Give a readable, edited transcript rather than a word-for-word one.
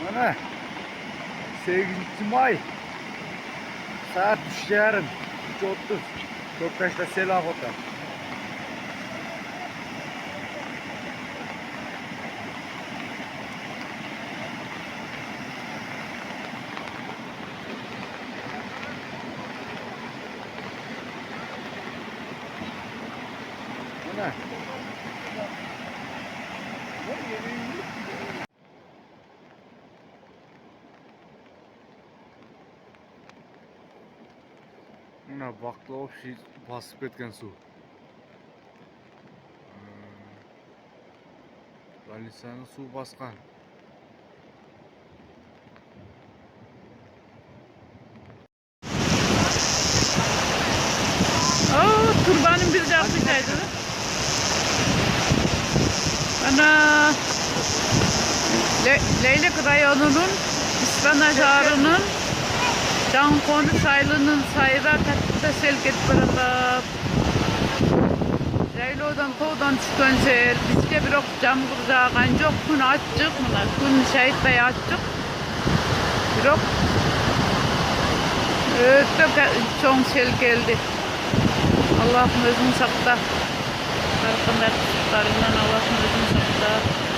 Ana 8. May saat 3:30 3:30 Tokaş'ta Selahota. Ana Mına baklava şey basıp ketken su. Galisa'nın su baskan. Oo, kurbanın bir de yapmışaydı. Ana Leylek rayonunun İspanajarı'nın Cankonu Saylı'nın sayra katıda selket bırakıp Reylo'dan kovdan çıkan sel bizge bir ok cam kuracağın çok gün açık mılar gün şehit bey açık bir ok öte çok sel geldi. Allah'ım özünü sakla. Arkadaşlarından Allah'ım özünü sakla.